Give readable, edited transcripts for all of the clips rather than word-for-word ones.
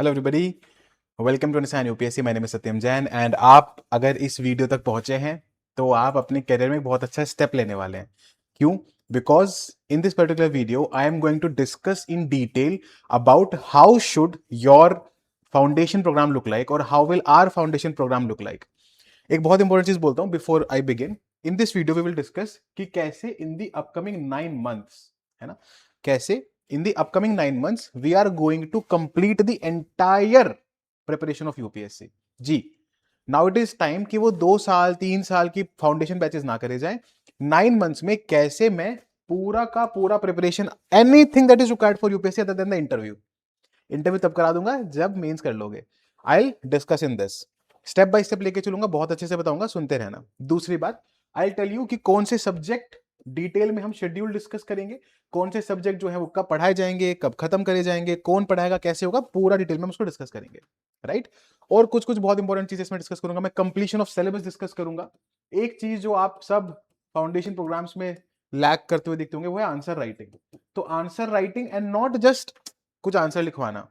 Hello everybody, welcome to understand UPSC. My name is Satyam Jain and आप अगर इस video तक पहुंचे हैं तो आप अपने करियर में बहुत अच्छा स्टेप लेने वाले हैं। क्यों? Because in this particular video I am going to discuss in detail about how should your foundation program look like और how will our foundation program look like. एक बहुत इंपॉर्टेंट चीज बोलता हूं before I begin. In this video we will discuss कि कैसे इन the upcoming 9 months, है ना, कैसे in the upcoming 9 months we are going to complete the entire preparation of UPSC जी। नाउ इट इज टाइम कि वो 2 साल 3 साल की फाउंडेशन बैचेस ना करे जाए। 9 मंथ्स में कैसे मैं पूरा का पूरा preparation, anything that is required for UPSC other than the interview, interview तब करा दूंगा जब मेंस कर लोगे। I discuss in this, step by step लेके चलूंगा, बहुत अच्छे से बताऊंगा, सुनते रहना। दूसरी बात, आई टेल यू कि कौन से सब्जेक्ट डिटेल में हम शेड्यूल डिस्कस करेंगे, कौन से सब्जेक्ट जो है वो कब पढ़ाए जाएंगे, कब खत्म करे जाएंगे, कौन पढ़ाएगा, कैसे होगा, पूरा डिटेल में हम उसको डिस्कस करेंगे, राइट। और कुछ कुछ बहुत इंपॉर्टेंट चीजें इसमें डिस्कस करूंगा। मैं कंप्लीशन ऑफ सिलेबस डिस्कस करूंगा। एक चीज जो आप सब फाउंडेशन प्रोग्राम्स में लैक करते हुए दिखते होंगे वो है आंसर राइटिंग। तो answer writing and not just कुछ आंसर लिखवाना,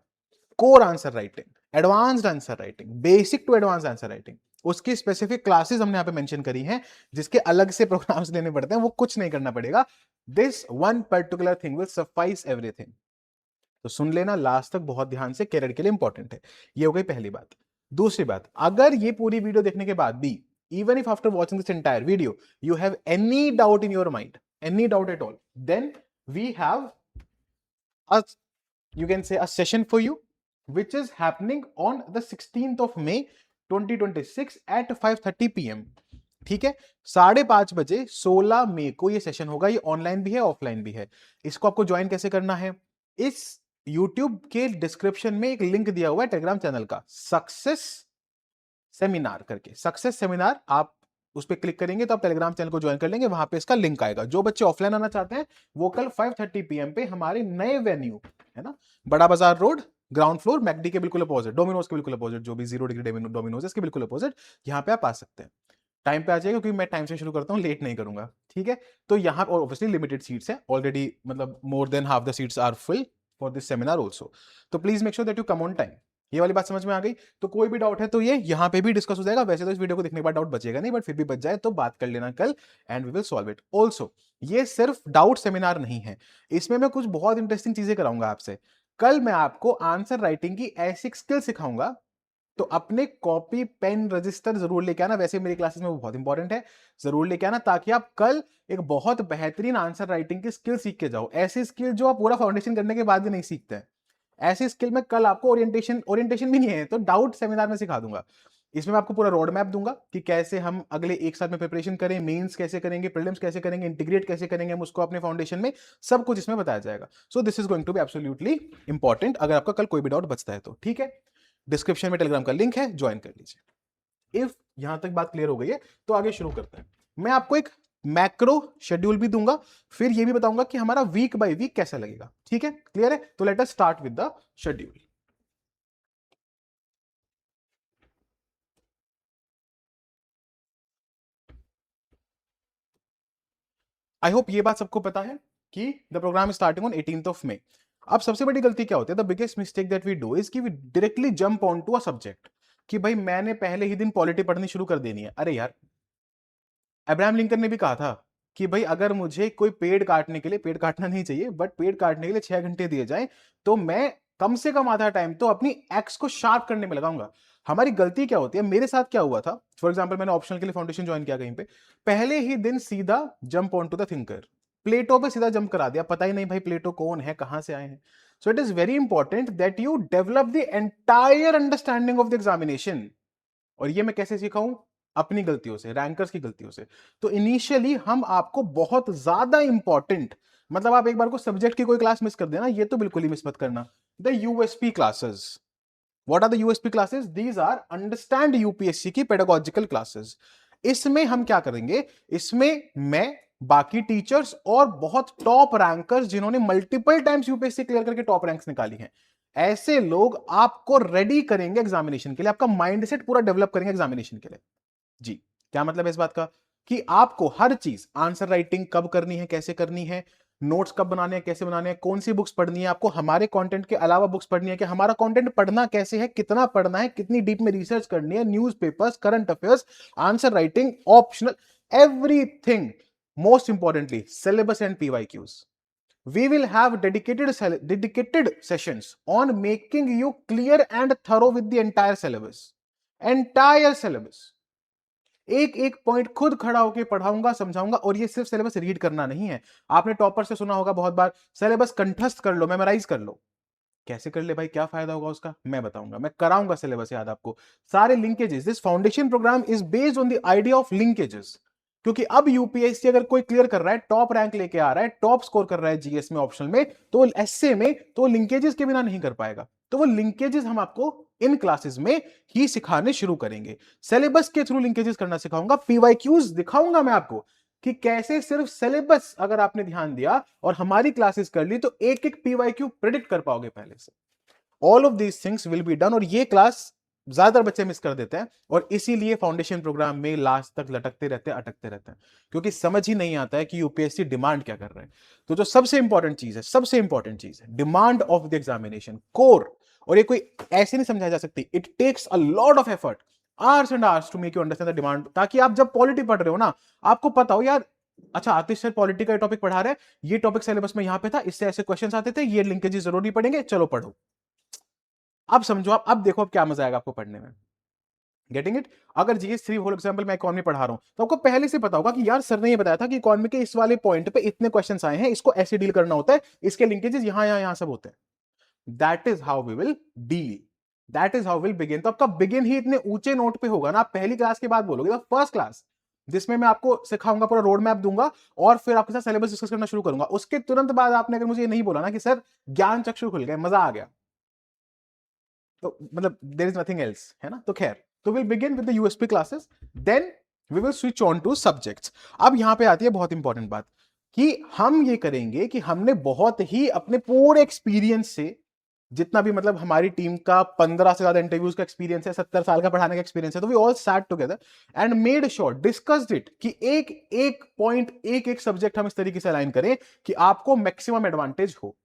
core answer writing, advanced answer writing, basic to advance answer writing, उसकी स्पेसिफिक क्लासेस हमने यहां पे मेंशन करी हैं, जिसके अलग से प्रोग्राम्स लेने पड़ते हैं, वो कुछ नहीं करना पड़ेगा। This one particular thing will suffice everything. तो सुन लेना लास्ट तक बहुत ध्यान से, कैरियर के लिए इंपॉर्टेंट है। ये हो गई पहली बात। दूसरी बात, अगर ये पूरी वीडियो देखने के बाद भी, even if after watching this entire video you have any doubt in your mind, any doubt at all, then we have a, you can say, a session for you which is happening on the 16th of May 2026 at 5:30 PM। ठीक है, 5:30 बजे 16 मई को ये session होगा। ये online भी है, offline भी है। इसको आपको ज्वाइन कैसे करना है? इस YouTube के डिस्क्रिप्शन में एक लिंक दिया हुआ है टेलीग्राम चैनल का, सक्सेस सेमिनार करके। सक्सेस सेमिनार, आप उस पर क्लिक करेंगे तो आप टेलीग्राम चैनल को ज्वाइन कर लेंगे, वहां पे इसका लिंक आएगा। जो बच्चे ऑफलाइन आना चाहते हैं वो कल 5:30 PM पे हमारे नए वेन्यू, है ना, बड़ा बाजार रोड, ग्राउंड फ्लोर, मैकडी के बिल्कुल अपोजिट, डोमिनोज के बिल्कुल अपोजिट, जो भी 0 डिग्री डोमिनोज इसके बिल्कुल अपोजिट, यहाँ पे आप आ सकते हैं। टाइम पे आ जाएगा क्योंकि मैं टाइम से शुरू करता हूँ, लेट नहीं करूंगा, ठीक है। तो यहाँ पर ऑब्वियसली लिमिटेड सीट्स है ऑलरेडी, मतलब more than half the seats are full for this seminar also. तो please make sure that you come on time. ये वाली बात समझ में आ गई? तो कोई भी डाउट है तो ये यहाँ पे भी डिस्कस हो जाएगा। वैसे तो इस वीडियो को देखने के बाद डाउट बचेगा नहीं, बट फिर भी बच जाए तो बात कर लेना कल and we will solve it. Also ये सिर्फ डाउट सेमिनार नहीं है, इसमें मैं कुछ बहुत इंटरेस्टिंग चीजें कराऊंगा आपसे। कल मैं आपको आंसर राइटिंग की ऐसी स्किल सिखाऊंगा, तो अपने कॉपी पेन रजिस्टर जरूर लेके आना। वैसे मेरी क्लासेस में वो बहुत इंपॉर्टेंट है, जरूर लेके आना, ताकि आप कल एक बहुत बेहतरीन आंसर राइटिंग की स्किल सीख के जाओ। ऐसी स्किल जो आप पूरा फाउंडेशन करने के बाद भी नहीं सीखते हैं, ऐसी स्किल में कल आपको ओरिएंटेशन ओरिएंटेशन भी नहीं है तो डाउट सेमिनार में सिखा दूंगा। इसमें मैं आपको पूरा रोड मैप दूंगा कि कैसे हम अगले एक साल में प्रिपरेशन करें, मेंस कैसे करेंगे, प्रीलिम्स कैसे करेंगे, इंटीग्रेट कैसे करेंगे हम उसको अपने फाउंडेशन में, सब कुछ इसमें बताया जाएगा। So this is going to be absolutely important. अगर आपका कल कोई भी डाउट बचता है तो ठीक है, डिस्क्रिप्शन में टेलीग्राम का लिंक है, ज्वाइन कर लीजिए। इफ यहां तक बात क्लियर हो गई है तो आगे शुरू करते हैं। मैं आपको एक मैक्रो शेड्यूल भी दूंगा, फिर ये भी बताऊंगा कि हमारा वीक बाय वीक कैसा लगेगा। ठीक है, क्लियर है? तो let us start with the schedule. I hope ये बात सबको पता है कि the program starting on 18th of May। अब सबसे बड़ी गलती क्या होती है, the biggest mistake that we do is कि we directly jump on to a subject, कि भाई मैंने पहले ही दिन पॉलिटी पढ़नी शुरू कर देनी है। अरे यार, अब्राहम लिंकन ने भी कहा था कि भाई अगर मुझे कोई पेड़ काटने के लिए, पेड़ काटना नहीं चाहिए बट पेड़ काटने के लिए 6 घंटे दिए जाए तो मैं कम से कम आधा टाइम तो अपनी एक्स को शार्प करने में लगाऊंगा। हमारी गलती क्या होती है, मेरे साथ क्या हुआ था, फॉर एग्जाम्पल मैंने ऑप्शनल के लिए फाउंडेशन ज्वाइन किया कहीं पे, पहले ही दिन सीधा jump on to the thinker, Plato पे सीधा जंप करा दिया, पता ही नहीं भाई प्लेटो कौन है, कहां से आए हैं। So it is very important that you develop the entire understanding of the examination. और ये मैं कैसे सीखाऊं? अपनी गलतियों से, रैंकर्स की गलतियों से। तो इनिशियली हम आपको बहुत ज्यादा इंपॉर्टेंट, मतलब आप एक बार को सब्जेक्ट की कोई क्लास मिस कर देना, ये तो बिल्कुल ही मिस मत करना। The USP classes. What are the USP classes? These are understand UPSC की पेडागोजिकल क्लासेस। इसमें हम क्या करेंगे, इसमें मैं, बाकी टीचर्स और बहुत टॉप रैंकर्स जिन्होंने मल्टीपल टाइम्स यूपीएससी क्लियर करके टॉप रैंक्स निकाली हैं, ऐसे लोग आपको रेडी करेंगे एग्जामिनेशन के लिए, आपका माइंडसेट पूरा डेवलप करेंगे एग्जामिनेशन के लिए। जी, क्या मतलब है इस बात का? कि आपको हर चीज, आंसर राइटिंग कब करनी है, कैसे करनी है, नोट्स कब बनाने हैं, कैसे बनाने हैं, कौन सी बुक्स पढ़नी है, आपको हमारे कंटेंट के अलावा बुक्स पढ़नी है कि हमारा कंटेंट पढ़ना कैसे है, कितना पढ़ना है, कितनी डीप में रिसर्च करनी है, newspapers, current affairs, answer writing, optional, everything. Most importantly syllabus and PYQs. We will have dedicated sessions on making you clear and thorough with the entire syllabus. Entire syllabus. एक एक point खुद खड़ा होकर पढ़ाऊंगा, समझाऊंगा. और ये सिर्फ सिलेबस रीड करना नहीं है. आपने टॉपर से सुना होगा बहुत बार, सिलेबस कंठस्थ कर लो, मेमोराइज कर लो. कैसे कर ले भाई, क्या फायदा होगा उसका, मैं बताऊंगा, मैं कराऊंगा सिलेबस याद आपको. सारे linkages, this foundation programme is based on the idea of linkages. क्योंकि अब यूपीएससी अगर कोई क्लियर कर रहा है, टॉप रैंक लेके आ रहा है, टॉप स्कोर कर रहा है जीएस में, ऑप्शनल में, तो एसए में, तो लिंकेजेस के बिना नहीं कर पाएगा. तो वो लिंकेजेस हम आपको इन क्लासेस में ही सिखाने शुरू करेंगे. सिलेबस के थ्रू लिंकेजेस करना सिखाऊंगा. पीवाईक्यूज दिखाऊंगा मैं आपको कि कैसे सिर्फ सिलेबस अगर आपने ध्यान दिया और हमारी क्लासेस कर ली तो एक एक पीवाईक्यू प्रेडिक्ट कर पाओगे पहले से. All of these things will be done. और ये क्लास ज्यादातर बच्चे मिस कर देते हैं और इसीलिए फाउंडेशन प्रोग्राम में लास्ट तक लटकते रहते हैं, अटकते रहते हैं, क्योंकि समझ ही नहीं आता है कि यूपीएससी डिमांड क्या कर रहा है. तो जो सबसे इंपॉर्टेंट चीज है, सबसे इंपॉर्टेंट चीज है demand of the examination, core. और ये कोई ऐसे नहीं समझाई जा सकती. It takes a lot of effort, hours and hours to make you understand the demand, ताकि आप जब पॉलिटी पढ़ रहे हो ना, आपको पता हो यार, अच्छा आतिश सर पॉलिटी का टॉपिक पढ़ा रहे हैं, ये टॉपिक सिलेबस में यहां पे था, इससे ऐसे क्वेश्चंस आते थे, ये लिंकेजेस जरूरी पड़ेंगे, चलो पढ़ो. अब समझो, आप अब देखो अब क्या मजा आएगा आपको पढ़ने में. Getting it. अगर GS3 फॉर एग्जांपल मैं इकोनॉमी पढ़ा रहा हूं तो आपको पहले से पता होगा कि यार सर ने ये बताया था कि इकोनॉमी के इस वाले पॉइंट पे इतने क्वेश्चंस आए हैं, इसको ऐसे डील करना होता है, इसके लिंकेजेस यहां यहां यहां सब होते हैं. That is how we will deal, that is how will begin. तो आपका बिगिन ही इतने ऊंचे नोट पे होगा ना, आप पहली क्लास के बाद बोलोगे, फर्स्ट क्लास जिसमें मैं आपको सिखाऊंगा, पूरा रोड मैप दूंगा और फिर आपके साथ सिलेबस डिस्कस करना शुरू करूंगा. उसके तुरंत बाद आपने अगर मुझे ये नहीं बोला ना कि सर ज्ञान चक्षु खुल गए, मजा आ गया, तो मतलब देयर इज नथिंग एल्स, है ना. तो खैर, तो will begin with the USP classes, then we will switch on to subjects. अब यहां पे आती है बहुत इंपॉर्टेंट बात कि हम ये करेंगे कि हमने बहुत ही अपने पूरे एक्सपीरियंस से, जितना भी मतलब हमारी टीम का 15 से ज्यादा इंटरव्यूज का एक्सपीरियंस है, 70 साल का पढ़ाने का एक्सपीरियंस है, तो we all sat together and made sure, discussed it कि एक एक पॉइंट, एक एक सब्जेक्ट हम इस तरीके से अलाइन करें कि आपको मैक्सिमम एडवांटेज हो.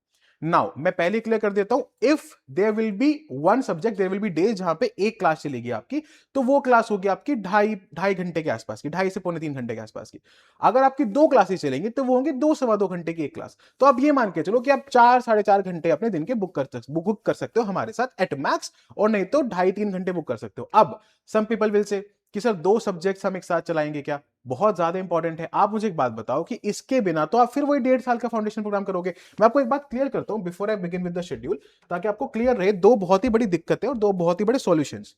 नाउ मैं पहले क्लियर कर देता हूं, if there will be one subject, there will be days जहां पे एक क्लास चलेगी आपकी, तो वो क्लास होगी आपकी ढाई घंटे के आसपास की, 2.5 से 3 घंटे के आसपास की. अगर आपकी 2 क्लासेस चलेंगी तो वो होंगे 2 सवा 2 घंटे की एक क्लास. तो आप ये मान के चलो कि आप 4 साढ़े 4 घंटे अपने दिन के बुक कर सकते हो हमारे साथ एट मैक्स, और नहीं तो 2.5 3 घंटे बुक कर सकते हो. अब सम पीपल विल से कि सर 2 सब्जेक्ट्स हम एक साथ चलाएंगे क्या, बहुत ज्यादा इंपॉर्टेंट है. आप मुझे एक बात बताओ कि इसके बिना तो आप फिर वही 1.5 साल का फाउंडेशन प्रोग्राम करोगे. मैं आपको एक बात क्लियर करता हूं before I begin with the schedule, ताकि आपको क्लियर रहे. दो बहुत ही बड़ी दिक्कतें और दो बहुत ही बड़े सॉल्यूशंस.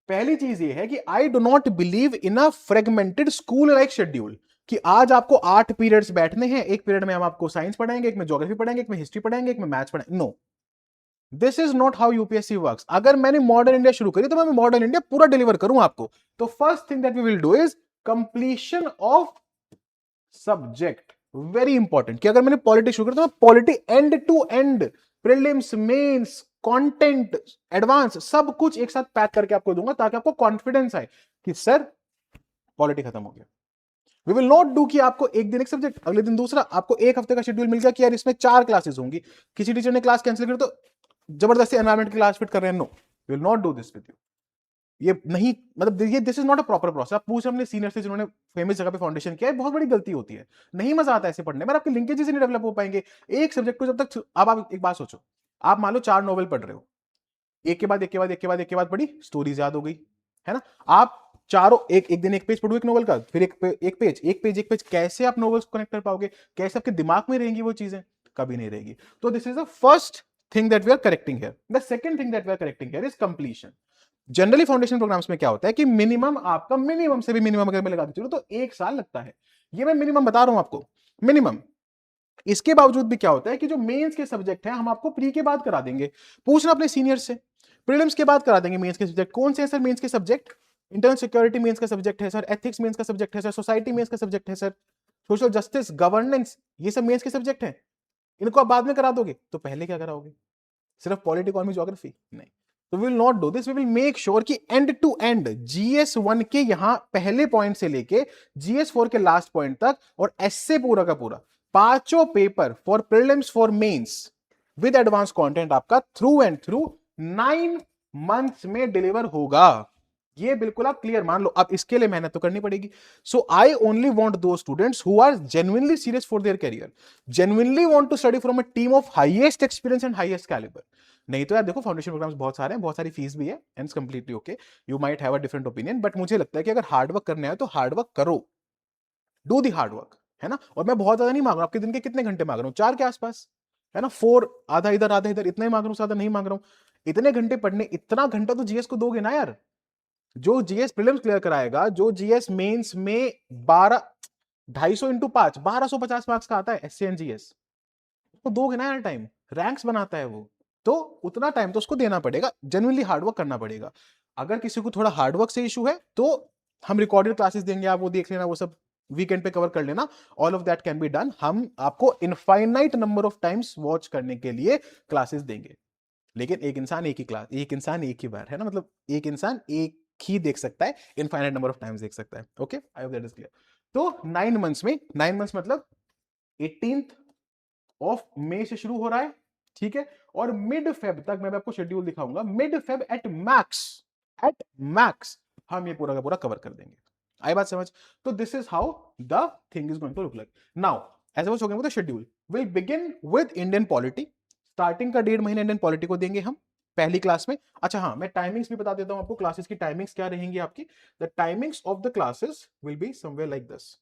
पहली चीज ये है कि I do not believe in a fragmented school like schedule, कि आज आपको 8 पीरियड्स बैठने हैं, एक पीरियड में हम आपको साइंस पढ़ाएंगे, एक में ज्योग्राफी पढ़ाएंगे, एक में हिस्ट्री पढ़ाएंगे, एक में मैथ्स पढ़ाएंगे. No, this is not how UPSC works. अगर मैंने मॉडर्न इंडिया शुरू करी तो मैं मॉडर्न इंडिया पूरा डिलीवर करूं आपको. तो first thing that we will do is completion of subject. Very important कि अगर मैंने पॉलिटी शुरू करी तो मैं polity end to end, prelims, mains, content, advance, सब कुछ एक साथ पैक करके आपको दूंगा, ताकि आपको कॉन्फिडेंस आए कि सर पॉलिटी खत्म हो गया. वी विल नॉट डू कि आपको एक दिन एक सब्जेक्ट, अगले दिन दूसरा, आपको एक हफ्ते का शेड्यूल मिल गया कि यार इसमें 4 क्लासेस होंगी, किसी टीचर ने क्लास कैंसिल कर तो जबरदस्ती एनवायरमेंट की क्लास फिट कर रहे हैं. No, we will not do this with you. ये नहीं, मतलब ये this is not a proper process. आप पूछ अपने सीनियर से जिन्होंने फेमस जगह पे फाउंडेशन किया है, बहुत बड़ी गलती होती है. नहीं मजा आता ऐसे पढ़ने में, आपके लिंकेजेस नहीं डेवलप हो पाएंगे एक सब्जेक्ट को जब तक. अब आप एक बात सोचो, आप मान लो 4 नॉवेल पढ़ रहे हो, एक के बाद एक के बाद एक के बाद एक के बाद पढ़ी, स्टोरीज याद हो गई, है ना. आप चारों एक दिन एक पेज पढ़ो एक नोवेल का, फिर एक पेज, कैसे आप नोवेल्स को कनेक्ट कर पाओगे, कैसे आपके दिमाग में रहेंगी वो चीजें, कभी नहीं रहेगी. तो this is the first thing that we are correcting here. The second thing that we are correcting here is completion. Generally foundation programmes में क्या होता है कि मिनिमम आपका, मिनिमम से भी मिनिमम अगर मैं लगा के चलूं तो 1 साल लगता है. ये मैं मिनिमम बता रहा हूं आपको, मिनिमम. इसके बावजूद भी क्या होता है कि जो मेंस के सब्जेक्ट हैं हम आपको प्री के बाद करा देंगे. पूछना अपने सीनियर से, प्रीलिम्स के बाद करा देंगे मेंस के सब्जेक्ट. कौन से हैं सर मेंस के सब्जेक्ट? इंटरनल सिक्योरिटी मेंस का सब्जेक्ट है सर, एथिक्स मेंस का सब्जेक्ट है सर, सोसाइटी मेंस का सब्जेक्ट है सर, सोशल जस्टिस, गवर्नेंस, ये सब मेंस के सब्जेक्ट हैं. इनको आप बाद में करा दोगे तो पहले क्या कराओगे? सिर्फ पॉलिटी, इकोनॉमी, ज्योग्राफी? नहीं. तो we will not do this. We will make sure कि एंड टू एंड GS1 के यहां पहले पॉइंट से लेके GS4 के लास्ट पॉइंट तक, और एसए पूरा का पूरा पांचों paper for prelims for mains with advance content आपका थ्रू एंड थ्रू 9 मंथ्स में डिलीवर होगा। ये बिल्कुल आप क्लियर मान लो। अब इसके लिए मेहनत तो करनी पड़ेगी। So I only want to students who are genuinely serious for their career, genuinely want to study from a team of highest experience and highest calibre. नहीं तो यार देखो, फाउंडेशन प्रोग्राम्स बहुत सारे हैं, बहुत सारी फीस भी है, and it's completely okay. You might have a different opinion, but मुझे लगता है कि अगर हार्डवर्क करने आए तो हार्डवर्क करो, डू दी हार्डवर्क, है ना। और मैं बहुत ज्यादा नहीं मांग रहा हूं, आपके दिन के कितने घंटे मांग रहा हूं, 4 के आसपास, है ना, 4, आधा इधर आधा इधर, इतना ही मांग रहा हूं, ज्यादा नहीं मांग रहा हूं। इतने घंटे पढ़ने, इतना घंटा तो जीएस को दोगे ना यार। जो जीएस प्रीलिम्स क्लियर कराएगा, जो जीएस मेंस में 12 250 इंटू 5 1250 मार्क्स का आता है एससी एंड जीएस, उसको दोगे ना यार टाइम, रैंक्स बनाता है वो, तो उतना टाइम तो उसको देना पड़ेगा, जेन्युइनली हार्डवर्क करना पड़ेगा। अगर किसी को थोड़ा हार्डवर्क से इशू है तो हम रिकॉर्डेड क्लासेस देंगे, आप वो देख लेना, वो सब वीकेंड पे कवर कर लेना, all of that can be done. हम आपको infinite number of times watch करने के लिए क्लासेस देंगे, लेकिन एक इंसान एक ही क्लास, एक इंसान एक ही बार, है ना, मतलब एक इंसान एक ही देख सकता है, इनफाइनाइट नंबर ऑफ टाइम्स देख सकता है। Okay, I hope that is clear. तो 9 मंथ्स में, 9 मंथ्स मतलब 18th ऑफ मई से शुरू हो रहा है, ठीक है, और मिड फेब तक मैं आपको शेड्यूल दिखाऊंगा, मिड फेब एट मैक्स हम ये पूरा का पूरा कवर कर देंगे। आई बात समझ? तो this is how the thing is going to look like. Now ऐसे कुछ हो गया, तो schedule will begin with Indian polity. Starting का 1.5 महीना इंडियन पॉलिटी को देंगे हम पहली क्लास में। अच्छा हाँ, मैं टाइमिंग्स भी बता देता हूं आपको, क्लासेस की टाइमिंग्स क्या रहेंगी आपकी। The timings of the classes will be somewhere like this.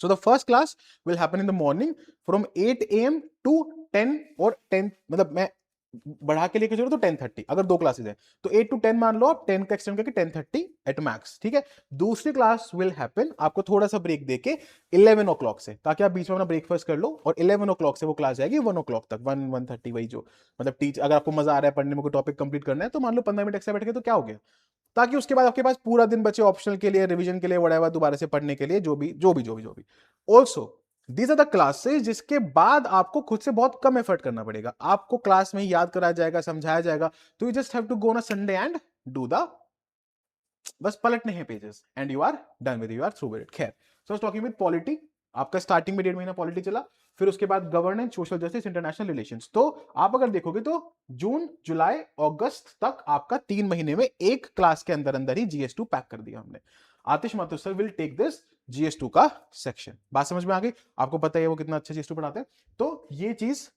So the first class will happen in the morning from 8 a.m. to 10 और 10, मतलब मैं बढ़ा के लेके चलो तो 10:30, अगर 2 क्लासेस है तो 8 to 10 मान लो आप, 10 का एक्सटेंड करके 10:30 एट मैक्स, ठीक है। दूसरी क्लास विल हैपन, आपको थोड़ा सा ब्रेक देके 11 ओ क्लॉक से, ताकि आप बीच में अपना ब्रेकफास्ट कर लो, और 11 ओ क्लॉक से वो क्लास जाएगी 1 ओ क्लॉक तक, 1:30, वही जो मतलब टीच, अगर आपको मजा आ रहा है पढ़ने में, कोई टॉपिक कंप्लीट करना है तो मान लो 15 मिनट एक्स्ट्रा बैठ के, तो क्या हो गया, ताकि उसके बाद आपके पास पूरा दिन बचे ऑप्शनल के लिए, रिवीजन के लिए, वड़ेवा दोबारा से पढ़ने के लिए, जो भी। Also these are the classes जिसके बाद आपको खुद से बहुत कम एफर्ट करना पड़ेगा, आपको क्लास में ही याद कराया जाएगा, समझाया जाएगा, तो you just have to go on a Sunday and do the, बस पलटने हैं pages and you are done with, you are through with it. खैर, सो टॉकिंग विद पॉलिटी, आपका स्टार्टिंग में 1.5 महीना पॉलिटी चला, फिर उसके बाद governance, social justice, international relations. तो आप अगर देखोगे तो जून, जुलाई, अगस्त तक आपका 3 महीने में एक क्लास के अंदर अंदर ही GS2 पैक कर दिया हमने। Aatish Mathur sir will take this GS2 का सेक्शन। बात समझ में आ गई? आपको पता है वो कितना अच्छा GS2 पढ़ाते हैं, तो ये चीज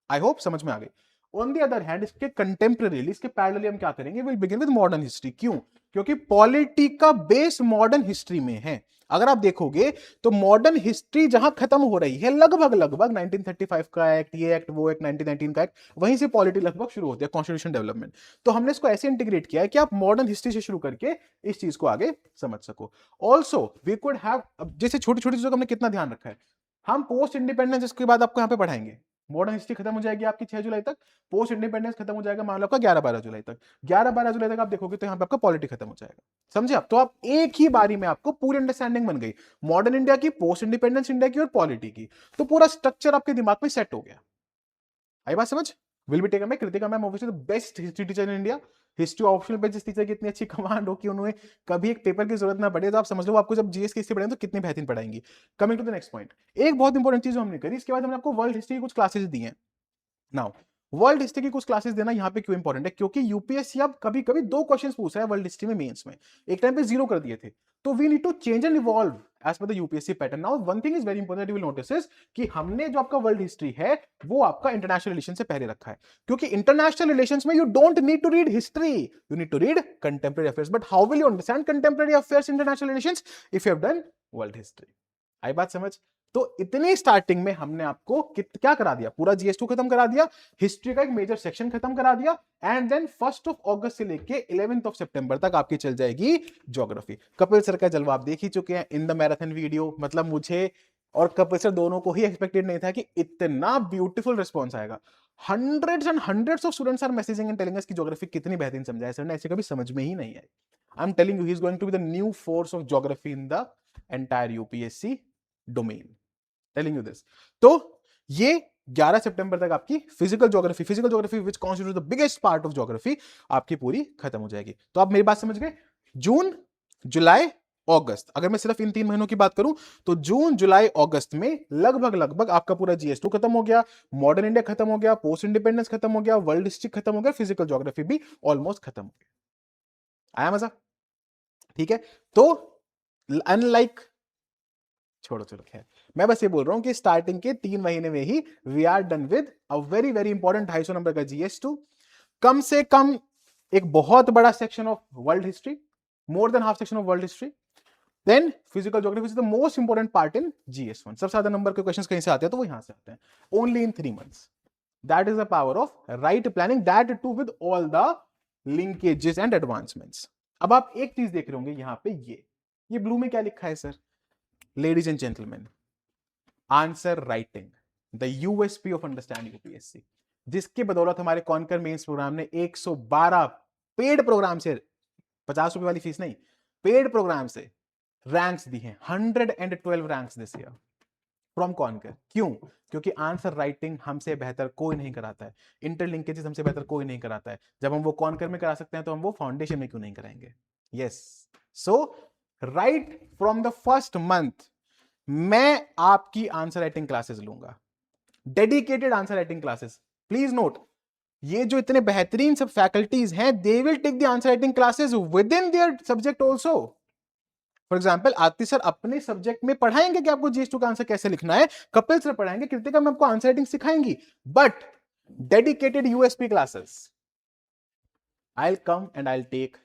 आई होप समझ में आ गई। ऑन द अदर हैंड, इसके कंटेम्परेरीली, इसके पैरेलली हम क्या करेंगे, will begin with modern history. क्यों? क्योंकि पॉलिटी का बेस मॉडर्न हिस्ट्री में है। अगर आप देखोगे तो मॉडर्न हिस्ट्री जहां खत्म हो रही है, लगभग 1935 का एक्ट, ये एक्ट, वो एक्ट, 1919 का एक्ट, वहीं से पॉलिटी लगभग शुरू होती है, कॉन्स्टिट्यूशन डेवलपमेंट। तो हमने इसको ऐसे इंटीग्रेट किया है कि आप मॉडर्न हिस्ट्री से शुरू करके इस चीज को आगे समझ सको। ऑल्सो वी कुड हैव, जैसे छोटी छोटी चीजों का हमने कितना ध्यान रखा है, हम पोस्ट इंडिपेंडेंस इसके बाद आपको यहाँ पे पढ़ाएंगे। मॉडर्न हिस्ट्री खत्म हो जाएगी आपकी 6 जुलाई तक, पोस्ट इंडिपेंडेंस खत्म हो जाएगा मान लो आपका 11-12 जुलाई तक। 11-12 जुलाई तक आप देखोगे तो यहाँ पे आपका पॉलिटी खत्म हो जाएगा, समझे आप? तो आप एक ही बारी में आपको पूरी अंडरस्टैंडिंग बन गई, मॉडर्न इंडिया की, पोस्ट इंडिपेंडेंस इंडिया की और पॉलिटी की। तो पूरा स्ट्रक्चर आपके दिमाग में सेट हो गया। आई बात समझ? Will be taken by Kritika ma'am, obviously the best history teacher in India. History optional पे जिस टीचर की इतनी अच्छी कमांड हो कि उन्हें कभी एक पेपर की जरूरत ना पड़े, तो आप समझ लो आपको जब जीएस की हिस्ट्री पढ़ाएंगे तो कितनी बेहतरीन पढ़ाएंगी। Coming to the next point, एक बहुत इंपॉर्टेंट चीज हमने करी, इसके बाद हमने आपको वर्ल्ड हिस्ट्री की कुछ क्लासेस दी हैं। नाउ वर्ल्ड हिस्ट्री की कुछ क्लासेस देना यहां पे क्यों इंपॉर्टेंट है? क्योंकि यूपीएससी अब कभी कभी 2 क्वेश्चंस पूछ रहा है वर्ल्ड हिस्ट्री में मेंस में, एक टाइम पे 0 कर दिए थे, तो we need to change and evolve as per the UPSC pattern. Now one thing is very important, you will notice is कि हमने जो आपका वर्ल्ड हिस्ट्री है वो आपका इंटरनेशनल रिलेशन से पहले रखा है, क्योंकि इंटरनेशनल रिलेशंस में you don't need to read history, you need to read contemporary affairs. But how will you understand contemporary affairs, international relations, if you have done world history. आई बात समझ? तो इतनी स्टार्टिंग में हमने आपको क्या करा दिया, पूरा GS2 खत्म करा दिया, हिस्ट्री का एक मेजर सेक्शन खत्म करा दिया, एंड देन 1 अगस्त से लेके 11 सितंबर तक आपकी चल जाएगी ज्योग्राफी। कपिल सर का जलवा आप देख ही चुके हैं इन द मैराथन वीडियो, मतलब मुझे और कपिल सर दोनों को ही एक्सपेक्टेड नहीं था कि इतना ब्यूटीफुल रिस्पॉन्स आएगा। Hundreds and hundreds of students are messaging and telling us कि ज्योग्राफी कितनी बेहतरीन समझाया सर ने, ऐसे कभी समझ में ही नहीं आई। I am telling you, he is going to be the new force of geography in the entire UPSC domain, telling you this. तो ये 11 सितंबर तक आपकी physical geography which constitute the biggest part of geography आपकी पूरी खत्म हो जाएगी। तो आप मेरी बात समझ गए? जून, जुलाई, अगस्त, अगर मैं सिर्फ इन 3 महीनों की बात करूं तो जून जुलाई अगस्त में लगभग लगभग आपका पूरा GS2 खत्म हो गया, मॉडर्न इंडिया खत्म हो गया, पोस्ट इंडिपेंडेंस खत्म हो गया, वर्ल्ड हिस्ट्री खत्म हो गया, फिजिकल ज्योग्राफी भी ऑलमोस्ट खत्म हो गया। आया मजा? ठीक है, तो अनलाइक, छोड़ो चलो खैर, मैं बस ये बोल रहा हूं कि स्टार्टिंग के 3 महीने में ही we are done with a very very important 250 number का GS2, कम से कम एक बहुत बड़ा section of world history, more than half section of world history, then physical geography is the most important part in GS1। सबसे ज्यादा number के क्वेश्चंस कहीं से आते हैं तो वो यहां से आते हैं, only in 3 months. That is the power of right planning, that too with all the linkages and advancements. अब आप एक चीज देख रहे होंगे यहां पे, ये ब्लू में क्या लिखा है sir? Ladies and gentleman, answer writing, the USP of understand UPSC, जिसके बदौलत हमारे कॉन्कर मेंस प्रोग्राम ने 112 पेड प्रोग्राम से, 50 रुपए वाली फीस नहीं, पेड प्रोग्राम से रैंक्स दी हैं, 112 ranks this year from conquer. क्यों? क्योंकि आंसर राइटिंग हमसे बेहतर कोई नहीं कराता है, इंटरलिंकेजेस हमसे बेहतर कोई नहीं कराता है। जब हम वो कॉन्कर में करा सकते हैं तो हम वो फाउंडेशन में क्यों नहीं कराएंगे? Yes, so right from the first month मैं आपकी आंसर राइटिंग क्लासेस लूंगा, dedicated answer writing classes. Please note, ये जो इतने बेहतरीन सब फैकल्टीज हैं, they will take the answer writing classes within their subject also. For example Aarti sir अपने सब्जेक्ट में पढ़ाएंगे कि आपको GS2 का आंसर कैसे लिखना है, कपिल सर पढ़ाएंगे, कृतिका मैम आपको आंसर राइटिंग सिखाएंगी, but dedicated USP classes I will come and I will take.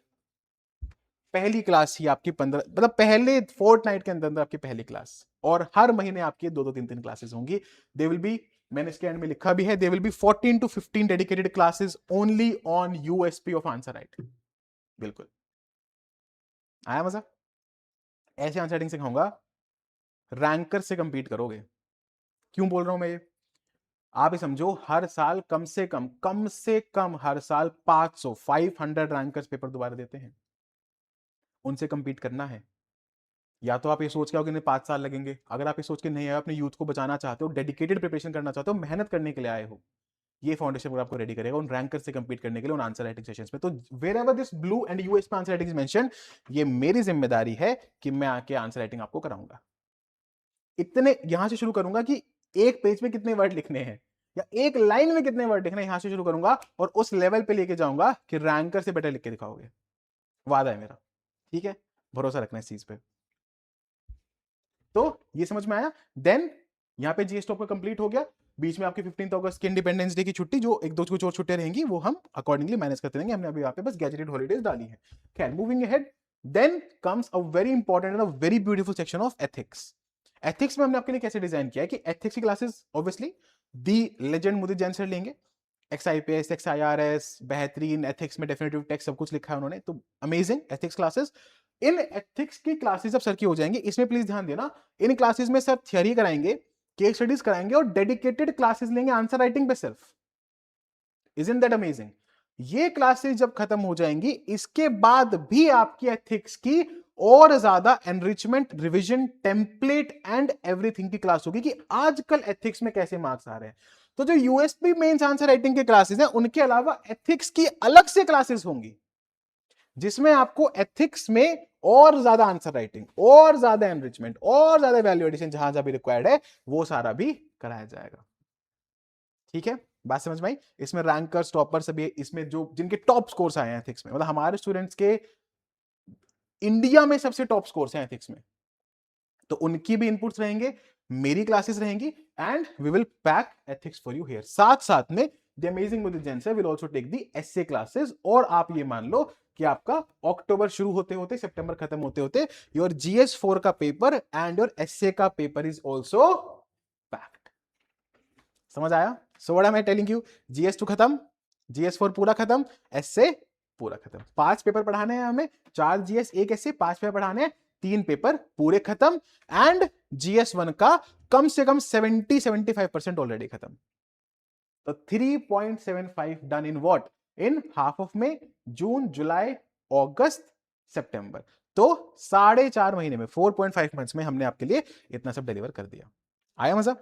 पहली क्लास ही आपकी 15, मतलब पहले फोर्टनाइट के अंदर आपकी पहली क्लास, और हर महीने आपकी 2-2 3-3 क्लासेस होंगी। दे विल बी, मैंने इसके एंड में लिखा भी है, they will be 14 to 15 dedicated classes only on USP of answer writing. बिल्कुल आया मजा? ऐसे आंसर राइटिंग सिखाऊंगा, रैंकर से कंपीट करोगे। क्यों बोल रहा हूं मैं ये? आप ही समझो, हर साल कम से कम हर साल 500 रैंकर्स पेपर दोबारा देते हैं, उनसे कंपीट करना है। या तो आप ये सोच के आओगे 5 साल लगेंगे, अगर आप ये सोच के नहीं आए, अपने यूथ को बचाना चाहते हो, डेडिकेटेड प्रिपरेशन करना चाहते हो, मेहनत करने के लिए आए हो, ये फाउंडेशन प्रोग्राम आपको रेडी करेगा उन रैंकर से कंपीट करने के लिए, उन आंसर राइटिंग सेशंस पे। तो wherever this blue and US पे आंसर राइटिंग इज मेंशन, ये मेरी जिम्मेदारी है कि मैं आके आंसर राइटिंग आपको कराऊंगा। इतने यहां से शुरू करूंगा कि एक पेज में कितने वर्ड लिखने हैं या एक लाइन में कितने वर्ड लिखने हैं, यहां से शुरू करूंगा और उस लेवल पे लेके जाऊंगा कि रैंकर से बेटर लिख के दिखाओगे। वादा है मेरा, ठीक है? भरोसा रखना इस चीज पे। तो ये समझ में आया? देन यहां पे GS टॉप का कंप्लीट हो गया, बीच में आपकी 15 अगस्त की इंडिपेंडेंस डे की छुट्टी, जो एक दो कुछ और छुट्टियां रहेंगी वो हम अकॉर्डिंगली मैनेज करते रहेंगे, हमने अभी यहाँ पे बस गैजेटेड हॉलीडेज डाली है। खैर, moving ahead, then comes a very important and a very beautiful section of ethics. Ethics में हमने आपके लिए कैसे डिजाइन किया है कि एथिक्स की classes obviously the legend Mudit Jain sir लेंगे, XIPS XIRS बेहतरीन, एथिक्स में डेफिनेटिव टेक्स्ट सब कुछ लिखा है उन्होंने, तो अमेजिंग एथिक्स क्लासेस। इन एथिक्स की क्लासेस अब सर की हो जाएंगी, इसमें प्लीज ध्यान देना, इन क्लासेस में सर थियरी कराएंगे, केस स्टडीज कराएंगे और डेडिकेटेड क्लासेस लेंगे आंसर राइटिंग पे सिर्फ। Isn't that amazing? ये क्लासेस जब खत्म हो जाएंगी, इसके बाद भी आपकी एथिक्स की और ज्यादा enrichment, revision, template and everything की क्लास होगी कि आजकल एथिक्स में कैसे मार्क्स आ रहे हैं। तो जो यूएसपी मेंस आंसर राइटिंग के क्लासेस हैं, उनके अलावा एथिक्स की अलग से क्लासेस होंगी, जिसमें आपको एथिक्स में और ज्यादा आंसर राइटिंग, और ज्यादा एनरिचमेंट, और ज्यादा वैल्यू एडिशन जहां जहां भी रिक्वायर्ड है, वो सारा भी कराया जाएगा। ठीक है, बात समझ में आई? इसमें रैंकर्स, टॉपर्स, सभी इसमें जो जिनके टॉप स्कोर्स आए हैं एथिक्स में, मतलब हमारे स्टूडेंट्स के इंडिया में सबसे टॉप स्कोर्स हैं एथिक्स में, तो उनकी भी इनपुट्स रहेंगे, मेरी क्लासेस रहेंगी, and we will pack ethics for you here. साथ साथ में the amazing Mudit Jain sir will also take the SA classes, और आप ये मान लो कि आपका अक्टूबर शुरू होते होते, सितंबर खत्म होते होते, योर GS4 का पेपर एंड योर एसए का पेपर इज आल्सो पैक्ड। समझ आया? So what am I telling you, GS2 खत्म, GS4 पूरा खत्म, एसए पूरा खत्म। 5 पेपर पढ़ाने हैं हमें, 4 GS 1 एसए, 5 पेपर पढ़ाने हैं, 3 पेपर पूरे खत्म, एंड GS1 का कम से कम 70-75% ऑलरेडी खत्म। तो 3.75 done in what? In half of में, जून, जुलाई, अगस्त, सितंबर। तो 4.5 महीने में, 4.5 मंथ्स में हमने आपके लिए इतना सब डिलीवर कर दिया। आया मजा?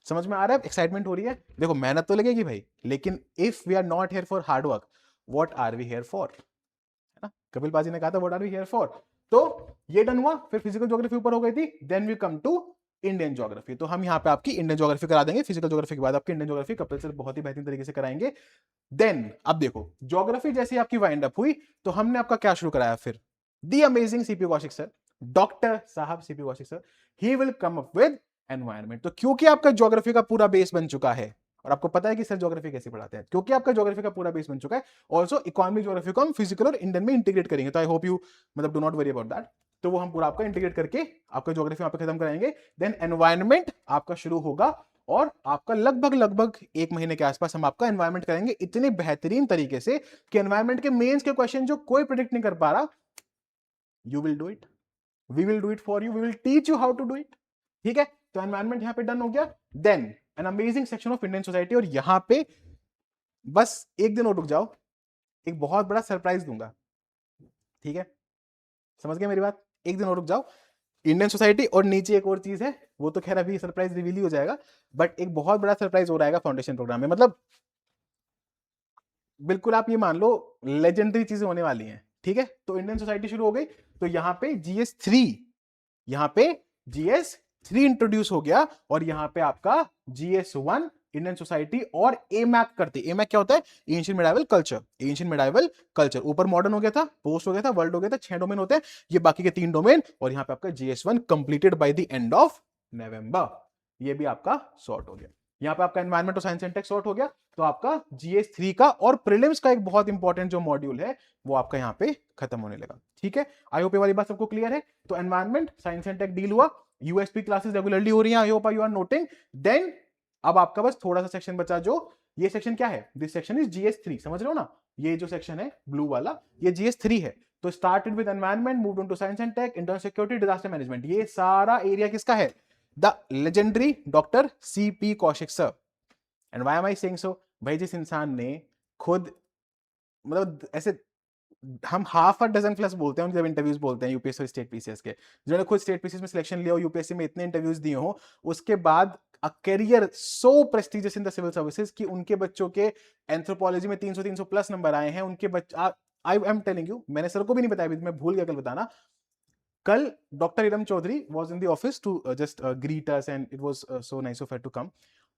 समझ में आ रहा है? एक्साइटमेंट हो रही है? देखो, मेहनत तो लगेगी भाई, लेकिन if we are not here for hard work, what are we here for? है ना? कपिल बाजी ने कहा था what are we here for? तो ये डन हुआ, फिर फिजिकल ज्योग्राफी ऊपर हो गई थी, then we come to Indian geography. तो हम यहाँ पे आपकी इंडियन ज्योग्राफी करा देंगे, फिजिकल ज्योग्राफी के बाद आपकी इंडियन ज्योग्राफी कपिल सर बहुत ही बेहतरीन तरीके से कराएंगे। देन अब देखो ज्योग्राफी जैसी आपकी वाइंड अप हुई तो हमने आपका क्या शुरू कराया फिर, the amazing CP Kaushik sir, doctor साहब CP Kaushik sir, he will come up with environment. तो क्योंकि आपका ज्योग्राफी का पूरा बेस बन चुका है और आपको पता है कि सर ज्योग्राफी कैसे पढ़ाते हैं, क्योंकि आपका ज्योग्राफी का पूरा बेस बन चुका है, ऑल्सो इकोनॉमिक ज्योग्राफी को हम फिजिकल और इंडियन में इंटीग्रेट करेंगे। तो आई होप यू मतलब do not worry about that. तो वो हम पूरा आपका इंटीग्रेट करके आपका ज्योग्राफी वहां पे खत्म कराएंगे। देन एनवायरमेंट आपका शुरू होगा और आपका लगभग 1 महीने के आसपास हम आपका एनवायरमेंट करेंगे इतने बेहतरीन तरीके से कि एनवायरमेंट के मेंस के क्वेश्चन जो कोई प्रिडिक्ट नहीं कर पा रहा, you will do it, we will do it for you, we will teach you how to do it. ठीक है, तो एनवायरमेंट यहां पे डन हो गया। Then an amazing section of Indian society, और यहां पे बस एक दिन और रुक जाओ, एक बहुत बड़ा सरप्राइज दूंगा। ठीक है, समझ गए मेरी बात, एक दिन और रुक जाओ। इंडियन सोसाइटी और नीचे एक और चीज है, वो तो खैर अभी सरप्राइज रिवील ही हो जाएगा, बट एक बहुत बड़ा सरप्राइज हो रहेगा फाउंडेशन प्रोग्राम में। मतलब बिल्कुल आप ये मान लो लेजेंडरी चीजें होने वाली हैं। ठीक है, तो इंडियन सोसाइटी शुरू हो गई, तो यहां पे GS3, यहां पे GS3 इंट्रोड्यूस हो गया, और यहां पे आपका GS1 इंडियन सोसाइटी और एमैक करते। एमैक क्या होता है, ancient medieval culture, ancient medieval culture. ऊपर मॉडर्न हो गया था, पोस्ट हो गया था, वर्ल्ड हो गया था, 6 डोमेन होते हैं, ये बाकी के 3 डोमेन, और यहां पे आपका GS1 completed by the end of November, ये भी आपका सॉर्ट हो गया। यहां पे आपका एनवायरमेंट और साइंस एंड टेक सॉर्ट हो गया। तो आपका GS3 का और प्रीलिम्स का एक बहुत इंपॉर्टेंट जो मॉड्यूल है वो आपका यहां पे खत्म होने लगा। ठीक है, आई होप ये वाली बात सबको क्लियर है। तो environment science and tech deal हुआ, यूएसपी क्लासेस रेगुलरली हो रही हैं, I hope you are noting. Then अब आपका बस थोड़ा सा सेक्शन बचा, जो ये सेक्शन क्या है, दिस सेक्शन इज GS3, समझ रहे हो ना, ये जो सेक्शन है ब्लू वाला ये GS3 है। तो started with environment, moved on to science and tech, internal security, disaster management, ये सारा एरिया किसका है, the legendary doctor CP Kaushik sir. And why am I saying so, भाई जिस इंसान ने खुद मतलब ऐसे हम हाफ अ डजन प्लस बोलते हैं जब इंटरव्यूज बोलते हैं यूपीएससी और स्टेट पीसीएस के, जिन्होंने खुद स्टेट पीसीएस में सिलेक्शन लिया हो, यूपीएससी में इतने इंटरव्यूज दिए हो, उसके बाद a career so prestigious in the civil services कि उनके बच्चों के एंथ्रोपोलॉजी में 300 प्लस नंबर आए हैं। उनके बच्चे, आई एम टेलिंग यू, मैंने सर को भी नहीं बताया, मैं भूल गया कल बताना। कल doctor Iram Chaudhary was in the office to just greet us and it was so nice of her to come.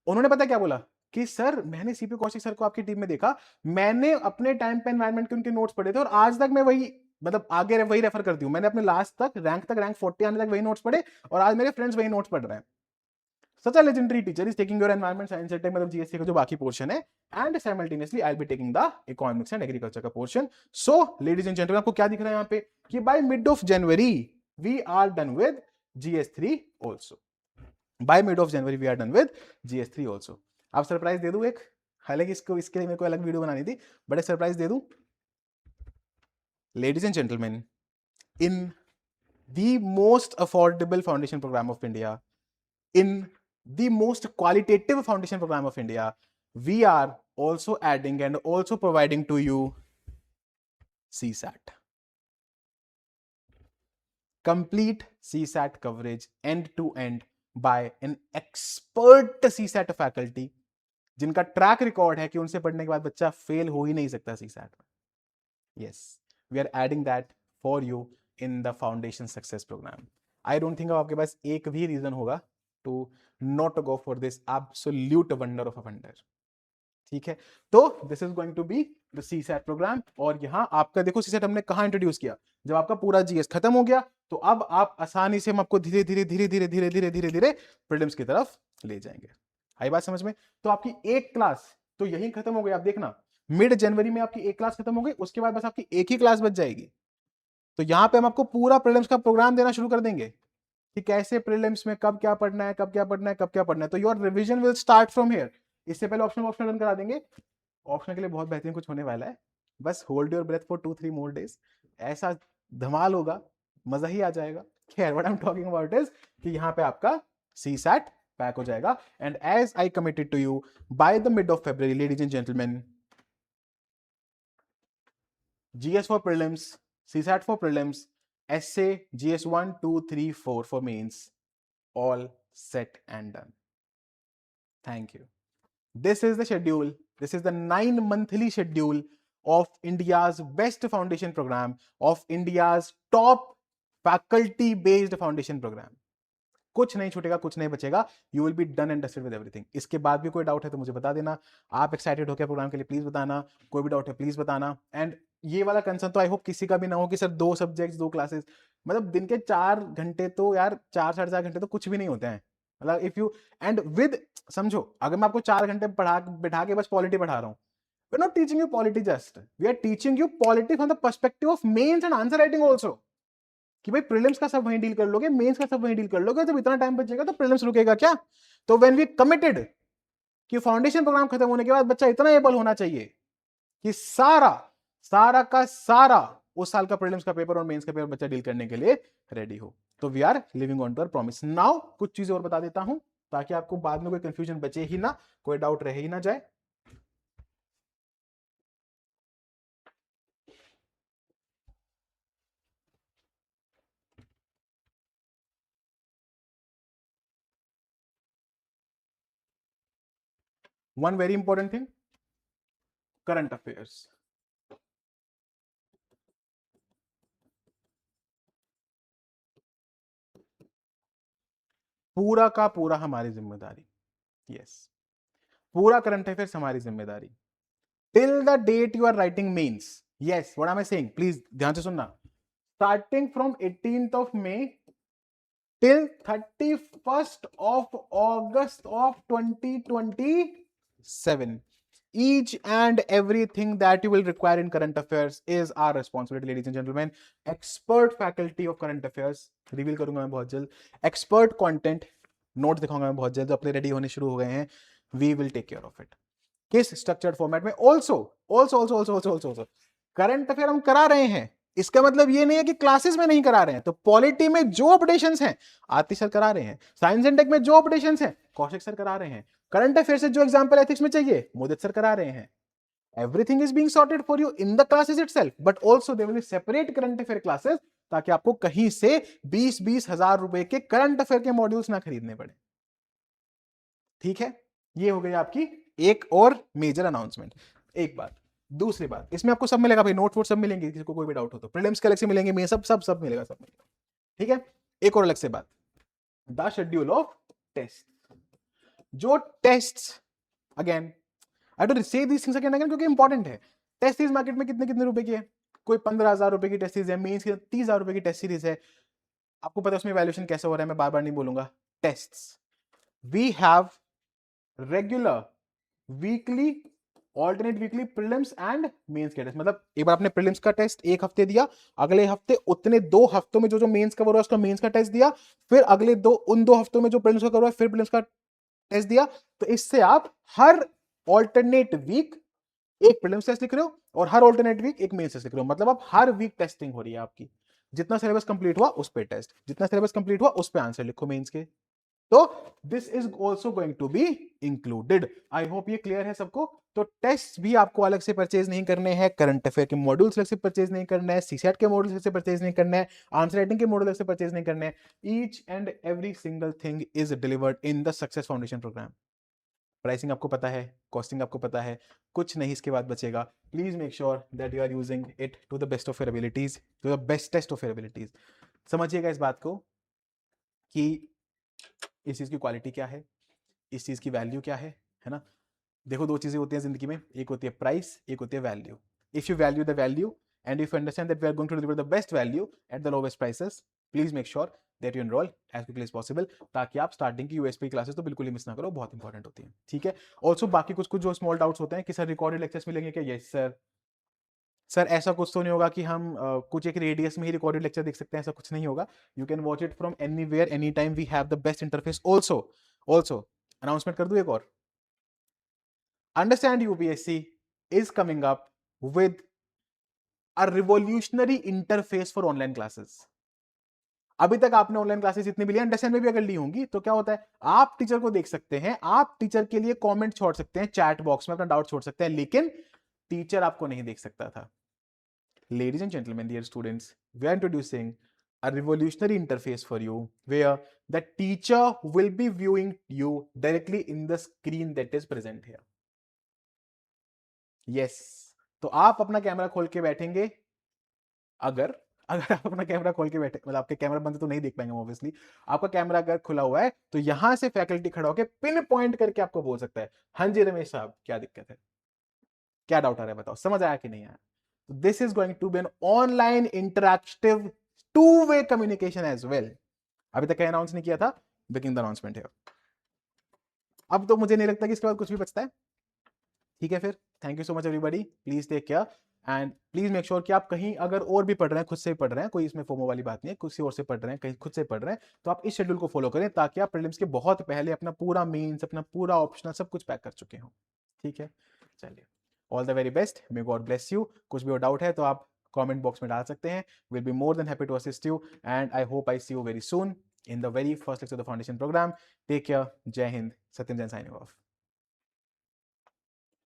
उन्होंने पता क्या बोला कि सर मैंने CP कौशिक सर को आपकी टीम में देखा, मैंने अपने टाइम पे एनवायरमेंट के उनके नोट्स पढ़े थे और आज तक मैं वही मतलब आगे वही रेफर करती हूँ। मैंने अपने लास्ट तक रैंक 40 आने तक वही नोट्स पढ़े और आज मेरे फ्रेंड्स वही नोट्स पढ़ रहे हैं। Such a legendary teacher is taking your environment science and tech मतलब GST का जो बाकी पोर्शन है, and simultaneously I will be taking the economics and agriculture का portion. So ladies and gentleman, आपको क्या दिख रहा है यहाँ पे कि by mid of January we are done with GS3 also, by mid of January we are done with GS3 also. अब सरप्राइज दे दूं एक, हालांकि इसको इसके लिए मेरे को अलग वीडियो बनानी थी, बट एक सरप्राइज दे दूं। Ladies and gentleman, in the most affordable foundation programme of India, in the most qualitative foundation program of India, we are also adding and also providing to you CSAT. Complete CSAT coverage end to end by an expert CSAT faculty, जिनका track record है कि उनसे पढ़ने के बाद बच्चा fail हो ही नहीं सकता CSAT में। Yes, we are adding that for you in the foundation success programme. I don't think आपके पास एक भी रीजन होगा to not go for this absolute wonder of a wonder। ठीक है, तो this is going to be the CSAT programme. और यहां आपका देखो CSAT हमने कहां इंट्रोड्यूस किया, जब आपका पूरा GS खत्म हो गया, तो अब आप आसानी से हम आपको धीरे धीरे धीरे धीरे धीरे धीरे धीरे धीरे प्रीलिम्स की तरफ ले जाएंगे। आई बात समझ में? तो आपकी एक क्लास तो यही खत्म हो गई। आप देखना मिड जनवरी में आपकी एक क्लास खत्म हो गई, उसके बाद बस आपकी एक ही क्लास बच जाएगी। तो यहां पे हम आपको पूरा प्रीलिम्स का प्रोग्राम देना शुरू कर देंगे कि कैसे प्रीलिम्स में कब क्या पढ़ना है, कब क्या पढ़ना है, कब क्या पढ़ना है। तो your revision will start from here. इससे पहले ऑप्शन रन करा देंगे। ऑप्शन के लिए बहुत बेहतरीन कुछ होने वाला है, बस hold your breath for 2-3 more days. ऐसा धमाल होगा, मजा ही आ जाएगा। खैर what I am talking about is कि यहाँ पे आपका CSAT पैक हो जाएगा। And as I committed to you, by the mid of February, ladies and gentleman, GS for prelims, CSAT for prelims, essay, GS 1, 2, 3, 4 for mains, all set and done. Thank you. This is the schedule. This is the 9 monthly schedule of India's best foundation program, of India's top faculty based foundation programme, कुछ नहीं छूटेगा, कुछ नहीं बचेगा, you will be done and dusted with everything. इसके बाद भी कोई डाउट है तो मुझे बता देना, आप एक्साइटेड हो क्या प्रोग्राम के लिए प्लीज बताना, कोई भी डाउट है प्लीज बताना। एंड ये वाला कंसर्न तो आई होप किसी का भी ना हो कि सर 2 सब्जेक्ट्स 2 क्लासेस, मतलब दिन के 4 घंटे तो यार 4 साढ़े 4 घंटे तो कुछ भी नहीं होते हैं, मतलब इफ यू एंड विद, समझो अगर मैं आपको 4 घंटे पढ़ा बैठा के बस पॉलिटी पढ़ा रहा हूँ, we're not teaching you polity just, we are teaching you polity from the perspective of mains and answer writing also, कि भाई प्रीलिम्स का सब वहीं डील कर लोगे, मेंस का सब वहीं डील कर लोगे, जब इतना टाइम बचेगा तो प्रीलिम्स रुकेगा क्या? तो व्हेन वी कमिटेड कि फाउंडेशन प्रोग्राम खत्म होने के बाद बच्चा इतना एबल होना चाहिए कि सारा सारा का सारा उस साल का प्रीलिम्स का पेपर और मेंस का पेपर बच्चा डील करने के लिए रेडी हो, तो we are living on to our promise. Now कुछ चीजें और बता देता हूं ताकि आपको बाद में कोई कंफ्यूजन बचे ही ना, कोई डाउट रहे ही ना जाए। One very important thing, current affairs. पूरा का पूरा हमारी जिम्मेदारी, यस, पूरा करंट अफेयर्स हमारी जिम्मेदारी till the date you are writing mains. Yes, what am I saying, please ध्यान से सुनना, starting from 18th of May till 31st of August of 2027, each and everything that you will require in current affairs is our responsibility, ladies and gentlemen. Expert faculty of current affairs reveal करूंगा मैं बहुत जल्द, expert content note दिखाऊंगा मैं बहुत जल्द, अपने ready होने शुरू हो गए हैं, we will take care of it. किस स्ट्रक्चर्ड फॉर्मेट में, also also also also also also current affair हम करा रहे हैं, इसका मतलब ये नहीं है कि क्लासेस में नहीं करा रहे हैं। तो पॉलिटी में जो अपडेशंस हैं आतिश सर करा रहे हैं, साइंस एंड टेक में जो अपडेशंस हैं कौशिक सर करा रहे हैं, करंट अफेयर से जो एग्जांपल एथिक्स में चाहिए मोदित सर करा रहे हैं। Everything is being sorted for you in the classes itself, but also there will be separate current affair classes, ताकि आपको कहीं से 20-20 हजार रुपए के करंट अफेयर के मॉड्यूल्स ना खरीदने पड़े। ठीक है, ये हो गई आपकी एक और मेजर अनाउंसमेंट। एक बात, दूसरी बात, इसमें आपको सब मिलेगा भाई, नोट वोट सब मिलेंगे, किसी को कोई भी डाउट हो तो प्रीलिम्स के अलग से मिलेंगे, मैं सब सब सब मिलेगा, सब मिलेगा। ठीक है, एक और अलग से बात, द शेड्यूल ऑफ टेस्ट। जो test, again I don't say these things again again क्योंकि इंपॉर्टेंट है। टेस्ट सीरीज मार्केट में कितने कितने रुपए की है, कोई 15,000 रुपए की टेस्ट सीरीज है, मेंस की 30,000 रुपए की टेस्ट सीरीज है, आपको पता है उसमें वैल्यूएशन कैसे हो रहा है, मैं बार बार नहीं बोलूंगा। Tests, we have regular weekly alternate weekly prelims and mains के टेस्ट, मतलब एक बार आपने प्रीलिम्स का टेस्ट एक हफ्ते दिया, अगले हफ्ते उतने 2 हफ्तों में जो जो मेंस कवर हुआ उसका मेंस का टेस्ट दिया, फिर अगले उन 2 हफ्तों में जो प्रीलिम्स का कवर हुआ फिर प्रीलिम्स का टेस्ट दिया। तो इससे आप हर ऑल्टरनेट वीक एक प्रीलिम्स टेस्ट लिख रहे हो और हर ऑल्टरनेट वीक एक मेंस टेस्ट लिख रहे हो, मतलब आप हर वीक टेस्टिंग हो रही है आपकी। जितना सिलेबस कंप्लीट हुआ उस पे टेस्ट, जितना सिलेबस कंप्लीट हुआ उस पे आंसर लिखो मेंस के। तो this is also going to be included. I hope ये क्लियर है सबको। तो टेस्ट भी आपको अलग से परचेज नहीं करने हैं, करंट अफेयर के मॉड्यूल्स अलग से परचेज नहीं करना है, सीसेट के मॉड्यूल्स अलग से परचेज नहीं करना है, आंसर राइटिंग के मॉड्यूल अलग से परचेज नहीं करने हैं। Each and every single thing is delivered in the success foundation programme. Pricing आपको पता है, कॉस्टिंग आपको पता है, कुछ नहीं इसके बाद बचेगा। Please make sure that you are using it to the best of your abilities, to the best test of your abilities. समझिएगा इस बात को कि इस चीज की क्वालिटी क्या है, इस चीज की वैल्यू क्या है ना। देखो, 2 चीजें होती हैं जिंदगी में, एक होती है प्राइस, एक होती है value. If you value the value and if you understand that we are going to deliver the best value at the lowest prices, please make sure that you enrol as quickly as possible, ताकि आप starting की USP classes तो बिल्कुल ही miss ना करो, बहुत important होती है। ठीक है, ऑल्सो बाकी कुछ कुछ जो स्मॉल डाउट्स होते हैं कि सर रिकॉर्डेड लेक्चर्स मिलेंगे क्या, यस सर। सर ऐसा कुछ तो नहीं होगा कि हम कुछ एक रेडियस में ही रिकॉर्डेड लेक्चर देख सकते हैं, ऐसा कुछ नहीं होगा। You can watch it from anywhere any time, we have the best interface also. Also announcement कर दूं एक और, understand UPSC is coming up with a revolutionary interface for online classes. अभी तक आपने ऑनलाइन क्लासेस इतनी भी ली, अंडरस्टैंड में भी अगर ली होंगी, तो क्या होता है, आप टीचर को देख सकते हैं, आप टीचर के लिए कमेंट छोड़ सकते हैं, चैट बॉक्स में अपना डाउट छोड़ सकते हैं, लेकिन टीचर आपको नहीं देख सकता था। Ladies and gentlemen, dear students, we are introducing a revolutionary interface for you where the teacher will be viewing you directly in the screen that is present here. Yes, तो आप अपना कैमरा खोल के बैठेंगे अगर, अगर आप अपना कैमरा खोल के बैठे, मतलब आपके कैमरा बंद तो नहीं देख पाएंगे ऑब्वियसली, आपका कैमरा अगर खुला हुआ है तो यहां से फैकल्टी खड़ा होकर पिन पॉइंट करके आपको बोल सकता है, हाँ जी रमेश साहब क्या दिक्कत है, क्या डाउट आ रहा है बताओ, समझ आया कि नहीं आया? तो this is going to be an online interactive two way communication as well. अभी तक अनाउंस नहीं किया था, बिगिन द अनाउंसमेंट है। अब तो मुझे नहीं लगता कि इसके बाद कुछ भी बचता है। ठीक है फिर, thank you so much everybody, please take care and please make sure कि आप कहीं अगर और भी पढ़ रहे हैं, खुद से पढ़ रहे हैं, कोई इसमें फोमो वाली बात नहीं है, किसी और से पढ़ रहे हैं, कहीं खुद से पढ़ रहे हैं, तो आप इस शेड्यूल को फॉलो करें ताकि आप प्रीलिम्स के बहुत पहले अपना पूरा मेंस, अपना पूरा ऑप्शनल सब कुछ पैक कर चुके हो। ठीक है, चलिए, all the very best, may God bless you. कुछ भी और डाउट है तो आप कमेंट बॉक्स में डाल सकते हैं, will be more than happy to assist you and I hope I see you very soon in the very first lecture of the foundation program. Take care. Jai Hind. Satyam Jain signing off.